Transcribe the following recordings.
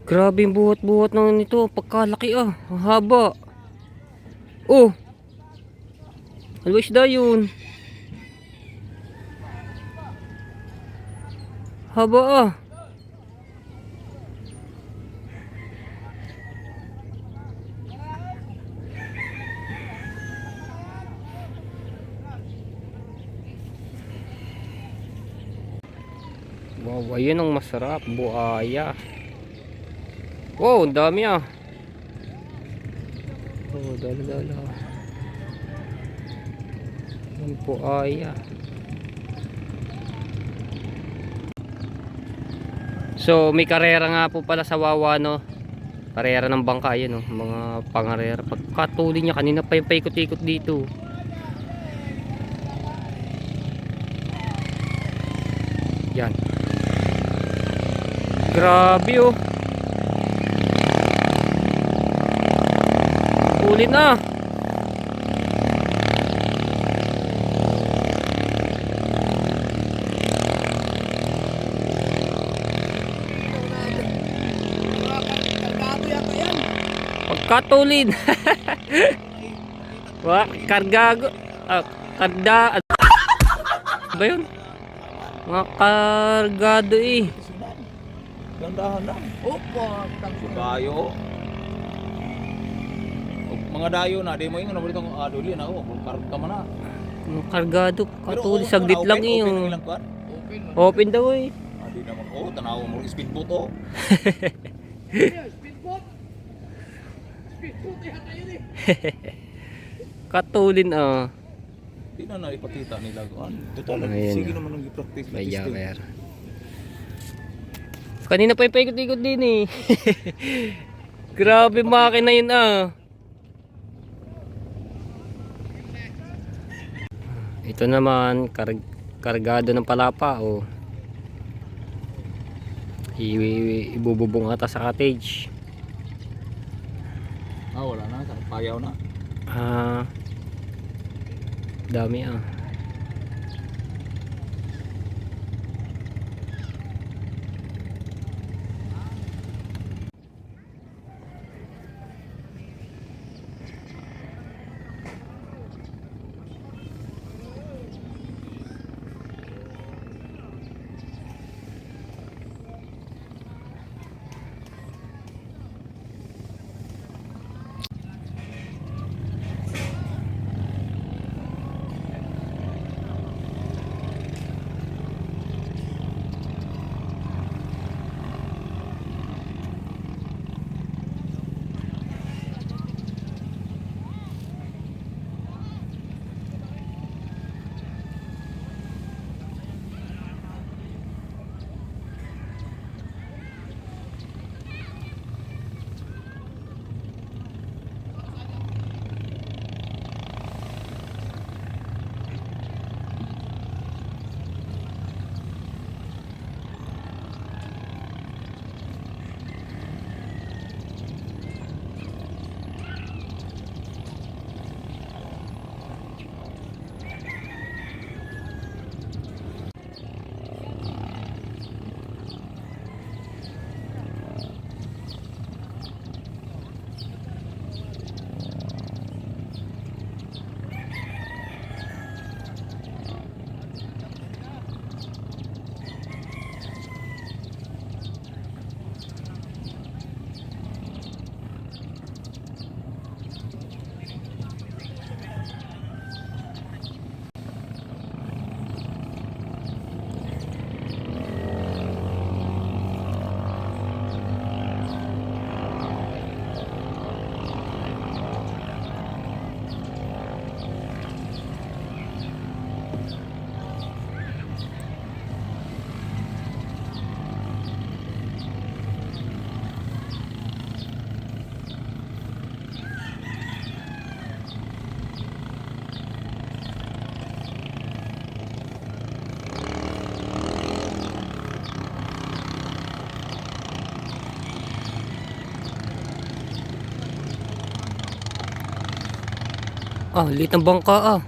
Grabe yung buhat-buhat ng nito. Pagkalaki ah. Ang haba. Oh. Ano ba isda yun? Haba ah. Wow, ayun ang masarap. Buaya. Wow, ang dami ah. Oh, dala-dala. Ang buaya. So, may karera nga po pala sa Wawa, no? Karera ng bangka, yun, no? Mga pangarera. Pagkatuli niya, kanina pa yung paikot-ikot dito. Yan. Grabe, oh. Ulit na. Pagkatulin. Wah, kargago. Karda. Ba yun? Mga kargado eh. Gandahan lang. Opo, dayo. Mga dayo na, di mo yung nabalito kong aduli na ako. Karga man na. Mga kargado. Katuli, saglit lang eh. Open daw eh. Di naman, tanaw mo, speedboat oh. Speedboat yata yun eh. Katulin ah. Di na ipakita nila. Total, Ayun. sige naman nang i-practice. Bayawer. Kanina pa yung paikot-ikot din eh. Grabe makina yun ah. Ito naman kargado ng palapa oh. Ibububong ata sa cottage. Wala na, payaw na. Dami ah. Liit ng bangka ah.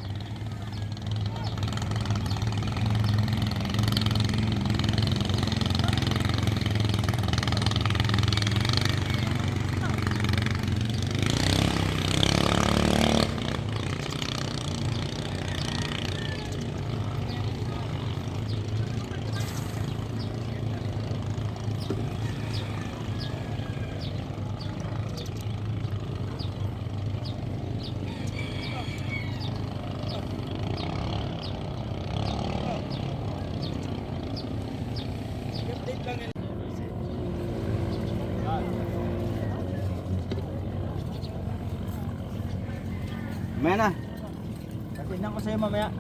Mamaya na. Tingnan ko sa'yo mamaya.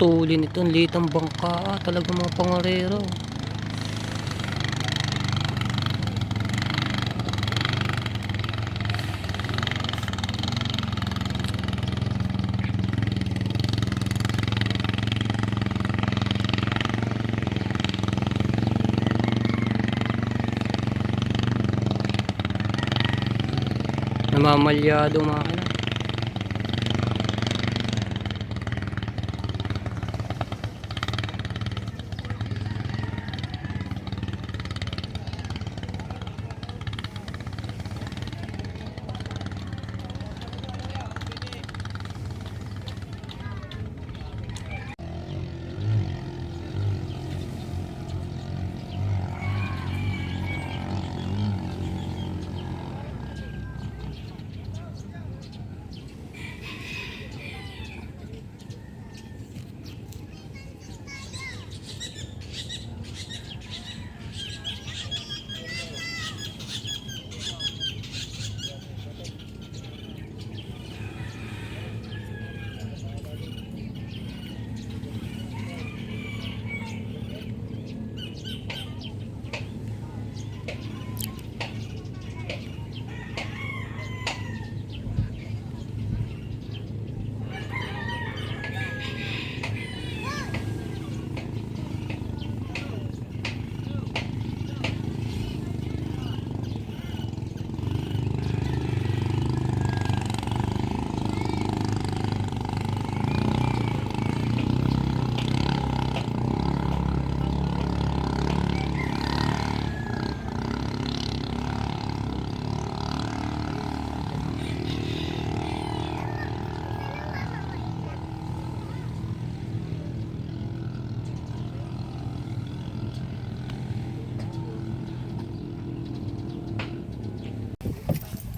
Tuli nito, ang liit ang bangka. Talaga mga pangarero. Namamalyado makina.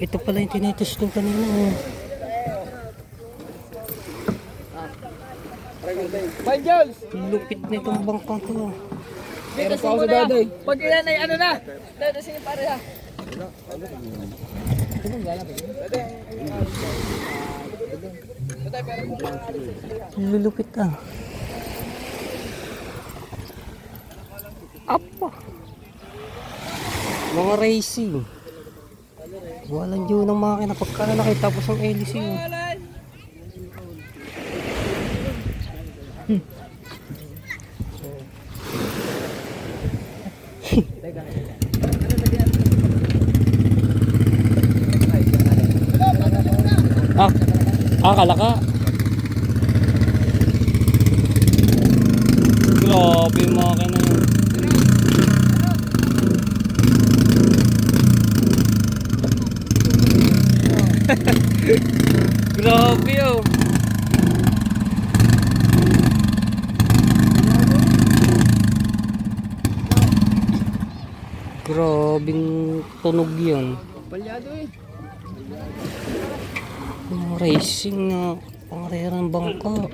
Ito pala yung tinitest ko kanina. Banjals! Lupit na itong bangkang to. Meron pa ako sa daday. Pag ilan ay ano na? Dadasin yung pare ha. Lulupit ka. Apa. Mga racing. Walang yun ang makina pagka na nakitapos ang LC. Kalaka. Grabe yung makina yun. Grabe oh. Grabing tunog yun. Palyado eh. Yung racing na pangarerang bangka.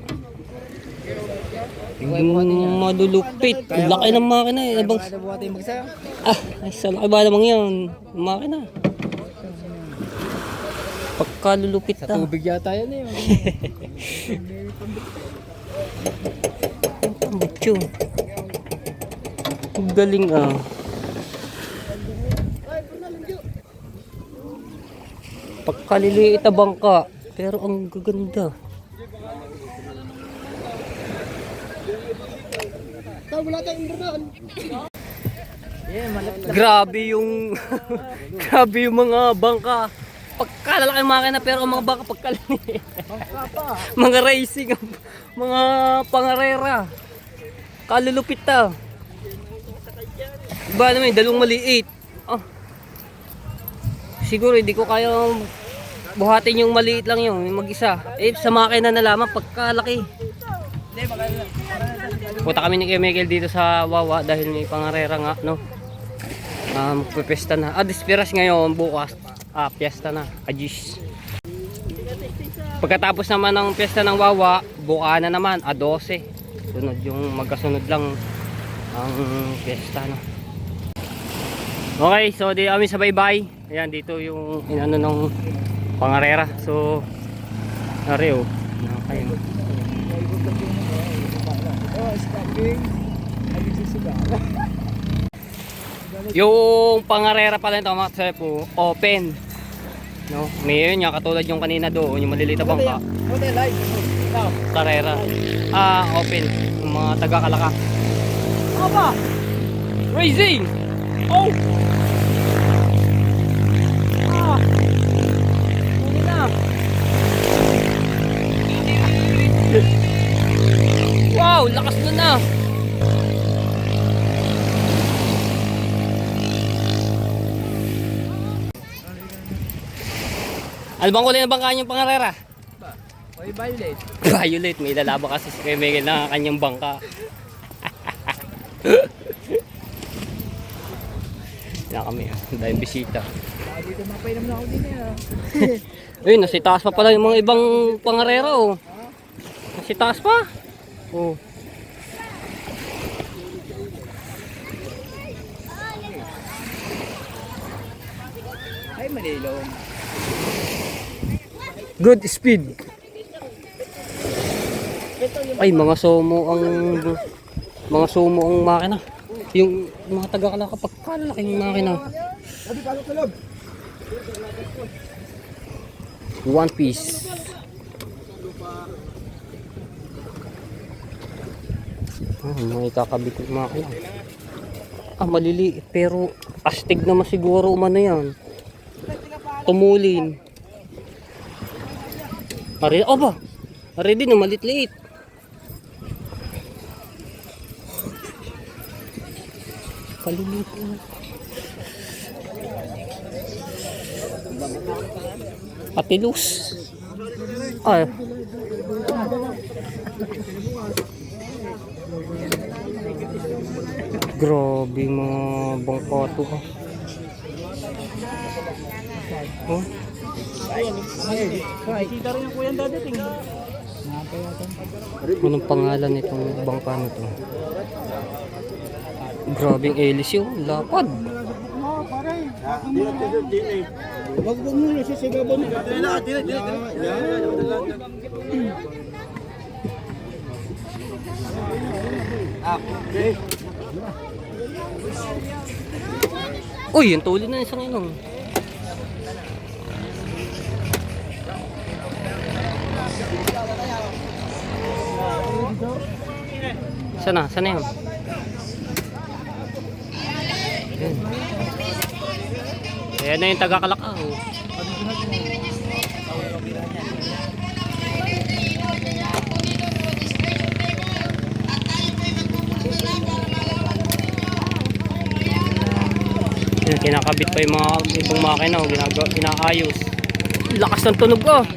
Madulupit. Ang laki ng makina eh. Abang... ay sa laki ba namang yun? Makina. Pagkalulupit Sa tubig yata yan eh. Ang butyo. Ang galing ah. Pagkaliliit na bangka, Pero ang gaganda. Wala tayong imbraan. Grabe yung grabe yung mga bangka. Pagkalalaki ng makina pero ang mga bangka pagkalaki. Mga racing, mga pangarera. Kalulupit ta. Iba naman, dalawang maliit. Oh. Siguro hindi ko kaya buhatin yung maliit lang yun, yung mag-isa. Eh sa makina na lamang pagkalaki. Punta kami ni Kuya Miguel dito sa Wawa dahil may pangarera nga, no. Pipesta na. Dispiras ngayon, bukas. Piyesta na. Ajis. Pagkatapos naman ng piyesta ng Wawa, buka na naman, 12. Sunod yung magkasunod lang ang piyesta, no. Okay, so di kami sa bye-bye. Ayan, dito yung inano ng pangarera. So, nareo. Kayo. Yung pangarera pala ito mga kasepo, open. No? May yun nga, katulad yung kanina doon, yung maliliit na bangka. Karera. Open. Yung mga taga-kalaka. Aba! Racing! Oh! Huli na! Wow! Lakas na na! Ano bang kulay na bangka yung pangarera? Violet. Violet, may lalaba kasi si Kuya Miguel na kanyang bangka. Yan kami, dahil bisita. Dito mapainom na ako din Ayun, nasa taas pa pala yung mga ibang pangarera, oh. Nasa taas pa. Oh. Ay, malilaw. Good speed. Ay, mga sumo ang makina. Yung mga taga-kalaka pagkalaki yung makina. One piece. May kakabit yung makina. Maliliit pero astig naman siguro umano yan. Tumulin. Pare din, malit-liit. Paliliit. Patilus. Grabe mga bangka to. Oh. Kita rin yung kuya dadating. Anong pangalan nitong bangka na to? Grabing elis yun, lapad. Wag mo muna sisigaban. Uy, yung tuli na isang inong. Sana yun. Ayan na yung taga-kalaka. Kinakabit pa yung mga ibang makina, ginaayos. Lakas ng tunog ko.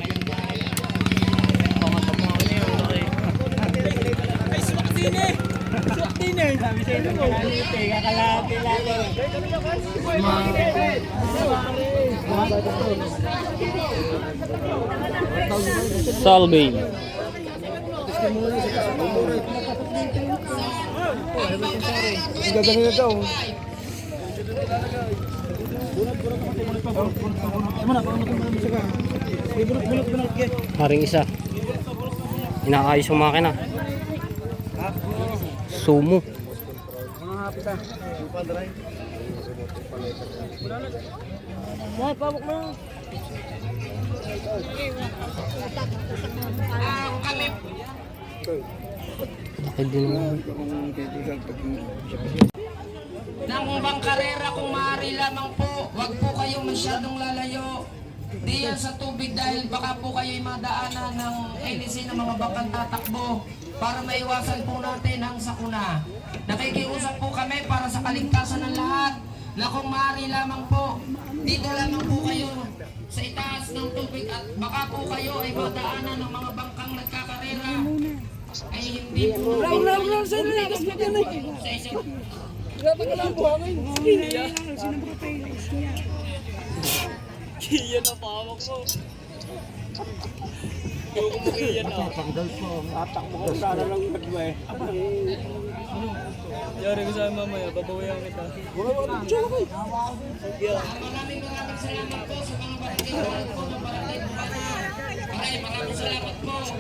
Salve. Gagawin na daw. Haring isa. Inaayos yung makina. Sumo. Pabok mo. Ay, din naman. Nang bangkarera kung maaari lamang po, wag po kayong masyadong lalayo diyan sa tubig dahil baka po kayo'y madaanan ng LC ng mga bangkang tatakbo para maiwasan po natin ang sakuna. Nakikiusap po kami para sa kaligtasan ng lahat na kung maaari lamang po, dito lamang po kayo sa itaas ng tubig at baka po kayo ay madaanan ng mga bangkang nagkakarera. Ay hindi po Kiyan na pawak mo. Yung kiyan na. Tatakbo ko sana lang nagwa eh. Yari ko sa mamaya, babawayan kita. Maraming salamat po sa mga barangay po ng barangay Bukana. Maraming salamat po sa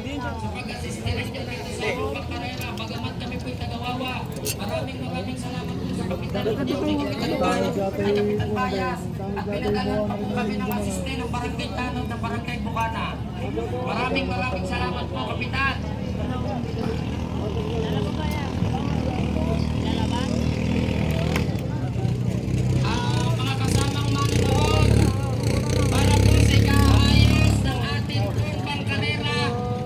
pag-asistiran nyo dito sa Lubang Carrera. Bagamat kami po'y tagawawa. Maraming salamat po sa Kapitan ng Kapitan Bayas. At pinadalan pa po kami ng asiste ng barangay Tanod ng barangay Bukana. Maraming salamat po, Kapitan. Mga kasamang manonood, para po sa ikaayos ng ating Lubang Carrera,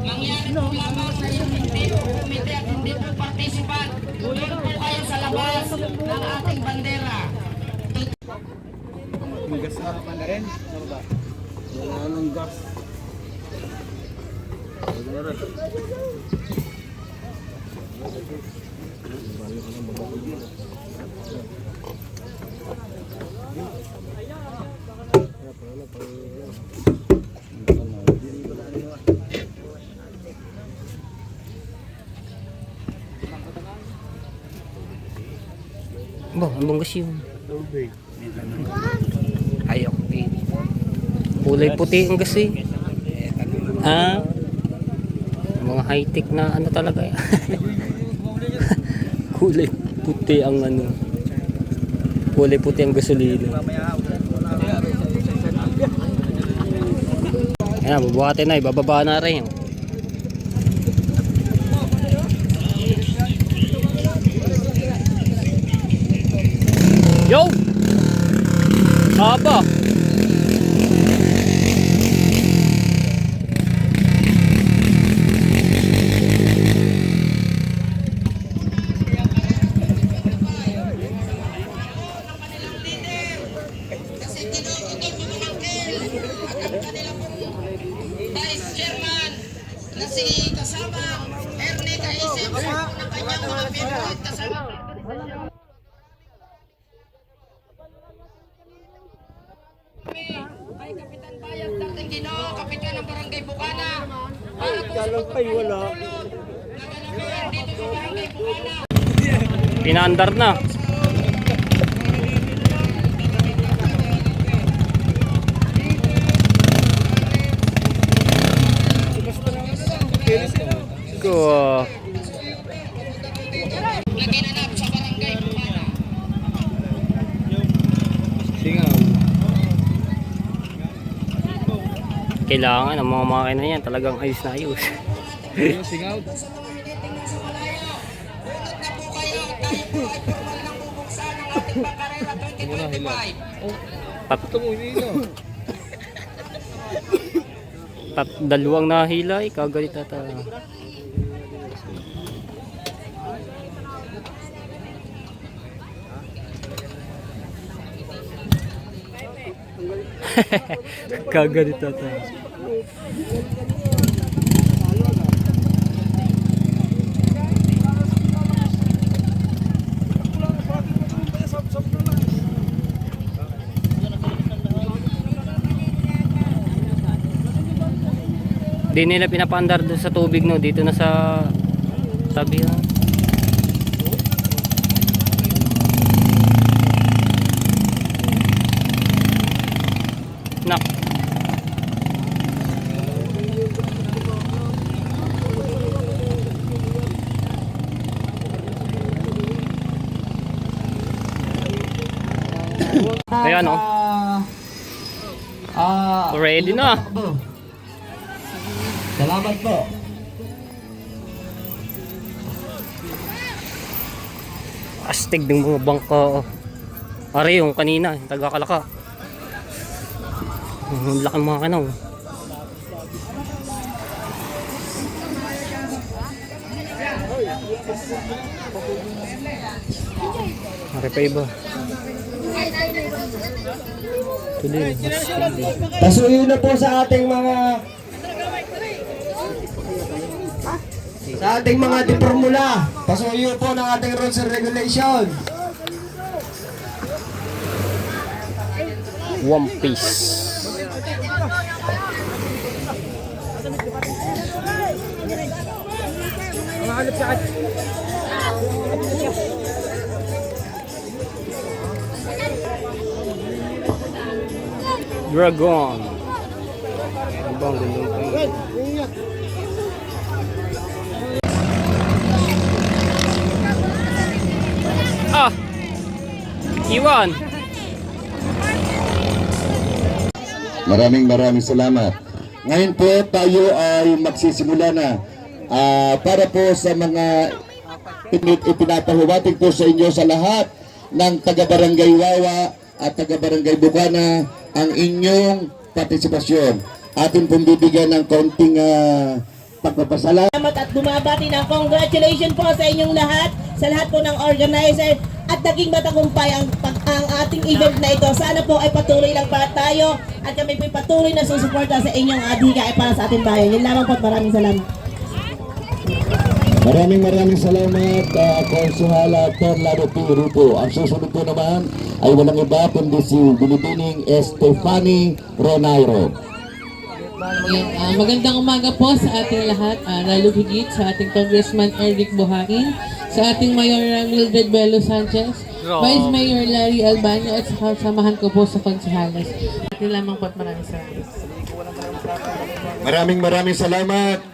mangyari po lamang sa iyo hindi po kumite at hindi po participant. Doon po kayo sa labas ng ating bandera. May gas na naman na rin. Ano ba? Wala nang gas. Ba, ang banggas yun. Tubig. Ayok din. Kulay puti ang gas eh. Ah, mga high-tech na ano talaga yan. Kulay puti ang ano. Kulay puti ang gasolina. Ayan, bubuhatin na, ibababa na rin. Yo! Haba! Kasi tinututor mo ng Angel at ang kanila pong Vice Chairman na si kasamang Ernie Kaisip sa ng kanyang mga pinroid kasama. Ay Kapitan Bayad dating Ginoo, Kapitan ng Barangay Bukana. Para po sa pagpapalulog na ganapan dito sa Barangay Bukana. Pinaandar na. Ko. Naginanap sa Barangay Bukana. Kailangan ang mga makina yan talagang ayos na ayos. Singaw. Sa mga meeting na sa Malaya, unat na po kayo at tayo po ay formal ng bubuksan ng ating Bangkarera 2025. Ito mo, hindi no. Dalawang nahila eh, kagalit ata. Kagalit ata. Di nila pinapaandar doon sa tubig no, dito na sa tabi ha. Nak. Ayan oh. Ready na. Salamat po. Astig ng mga bangka. Pare yung kanina, yung taga-Kalaka. Ang laki ng mga kanaw. Pare pa iba. Tuloy. Pasuyo na po sa ating mga dipormula. Pasuyo po ng ating rules and regulation. One Piece. Dragon. Ang bang ganda. Ah! Iwan! Maraming salamat. Ngayon po tayo ay magsisimula na para po sa mga ipinapahuwatig po sa inyo sa lahat ng taga-barangay Wawa at taga-barangay Bukana ang inyong partisipasyon. Atin pong bibigyan ng kaunting pagpapasalamat. Salamat at bumabati ng congratulations po sa inyong lahat, sa lahat po ng organizer at naging matagumpay ang ating event na ito. Sana po ay patuloy lang pa tayo at kami po patuloy na susuporta sa inyong adhika para sa ating bayan. Yun lamang po at maraming salamat. Maraming salamat, Konsuhala Torlado P. Rupo. Ang susunod po naman ay walang iba kundi si Binibining Estefani Ronairo. Magandang umaga po sa ating lahat, lalo higit sa ating Congressman Eric Buhain, sa ating Mayor Mildred Bello Sanchez, Vice Mayor Larry Albano at sa samahan ko po sa konsehalas. Atin lamang po at maraming salamat. Maraming salamat,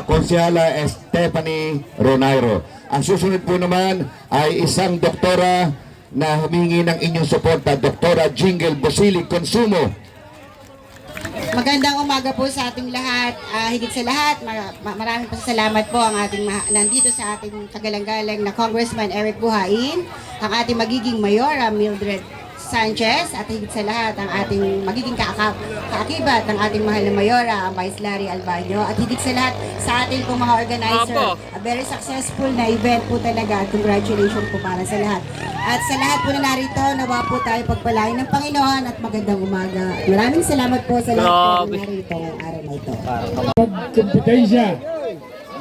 Konsehala Estefani Ronairo. Ang susunod po naman ay isang doktora na humingi ng inyong suporta, Doktora Jingle Bosilig Consumo. Magandang umaga po sa ating lahat. Higit sa lahat, maraming pasasalamat po ang ating nandito sa ating kagalang-galang na Congressman Eric Buhain, ang ating magiging Mayora Mildred Sanchez, at higit sa lahat ang ating magiging kaakibat ng ating mahal na Mayora, ang Vice Larry Albano, at higit sa lahat sa ating pong mga organizer. A very successful na event po talaga at congratulations po para sa lahat. At sa lahat po na narito, nawa po tayo pagpalain ng Panginoon at magandang umaga. Maraming salamat po sa lahat po na narito ngayong araw na ito. Kompetensya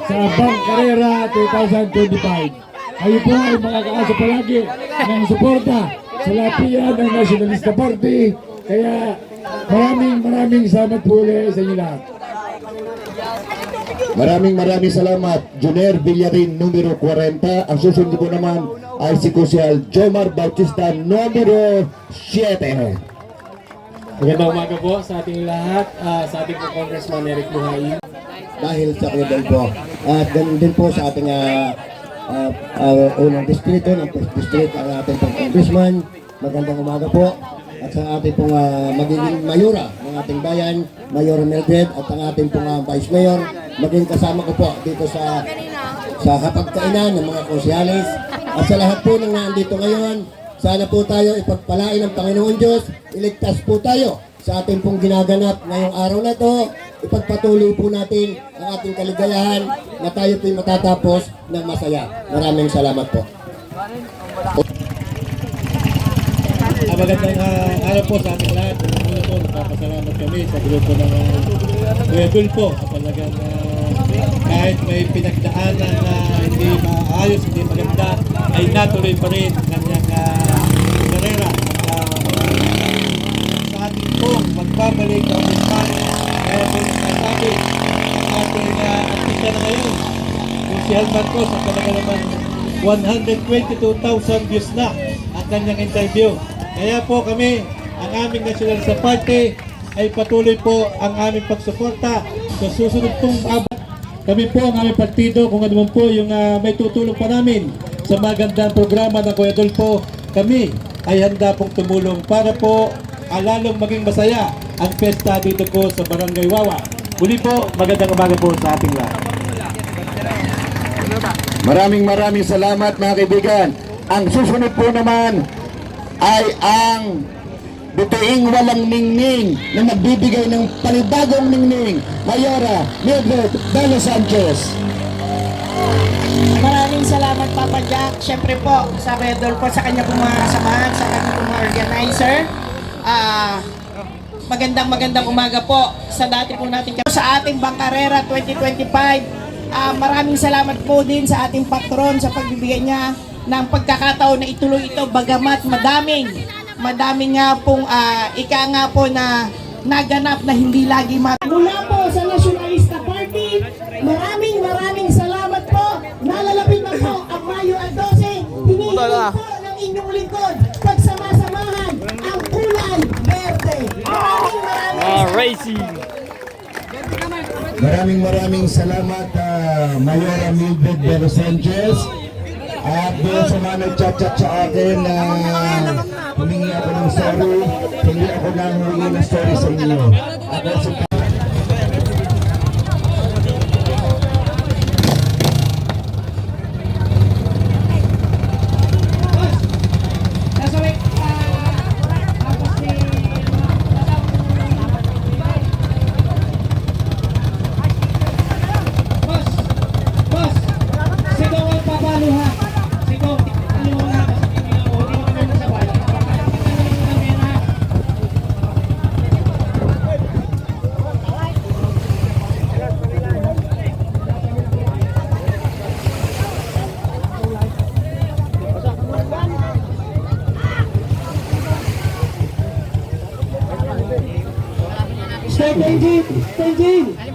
sa Bank Carrera 2025. Kayo po ay makakaasa palagi ng suporta sa lapian ng Nationalista Party. Kaya maraming salamat po ulit sa inyo lahat. Maraming salamat, Junior Villarin, numero 40. Ang susunod po naman ay si Kusyal Jomar Bautista, numero 7. Magandang umaga po sa ating lahat, sa ating Congressman Eric Buhain. Dahil sa Quezon po. At ganun din po sa ating unang distrito, ng first district, ang ating pong congressman. Magandang umaga po. At sa ating pong magiging mayora ng ating bayan, Mayor Mildred, at ang ating pong vice mayor, maging kasama ko po dito sa hapagkainan ng mga konsyales. At sa lahat po ng nandito ngayon, sana po tayo ipagpalain ng Panginoon Diyos, iligtas po tayo sa ating pong ginaganap ngayong araw na ito. Ipagpatuloy po natin ang ating kaligayahan na tayo po'y matatapos ng masaya. Maraming salamat po. Magandang araw po sa ating lahat. Una po, nagpapasalamat kami sa grupo ng Kuya Dulpo. Talagang kahit may pinagdaanan na hindi maayos, hindi maganda, ay natuloy pa rin ang kanyang karera. Sa ating pong magbabalik ang Espanya, kaya po nasabi ang ating artista na ngayon, si Hal Marcos, at talaga naman 122,000 views na ang kanyang interview. Kaya po kami, ang aming National sa Party, ay patuloy po ang aming pagsuporta sa susunod pong abot. Kami po ang aming partido, kung ano man po yung may tutulong pa namin sa magandang programa ng Kuya Dulpo, kami ay handa pong tumulong para po lalong maging masaya ang pesta dito po sa Barangay Wawa. Muli po, magandang umaga po sa ating lahat. Maraming salamat mga kaibigan. Ang susunod po naman ay ang bituing walang ningning na nagbibigay ng panibagong ningning, Mayora Mildred Belo Sanchez. Maraming salamat Papa Jack. Siyempre po sa Redol po, sa kanya pong mga kasamahan, sa kanya pong mga organizer. Magandang umaga po sa dati po natin sa ating Bangkarera 2025. Maraming salamat po din sa ating patron sa pagbibigay niya ng pagkakataon na ituloy ito, bagamat madaming nga pong ika nga po na naganap na hindi lagi mula po sa Nationalista Party. Maraming salamat po. Nalalapit na po ang Mayo 12. Hinihiling po ng inyong lingkod pagsama-samahan ang Ulan Verde. Racing! Maraming salamat Mayora Mildred Belo Sanchez. At doon sa mga nagchat-chat sa akin na humingi ako ng sorry, hindi ako nang humingi ng sorry sa inyo. At Stay engine!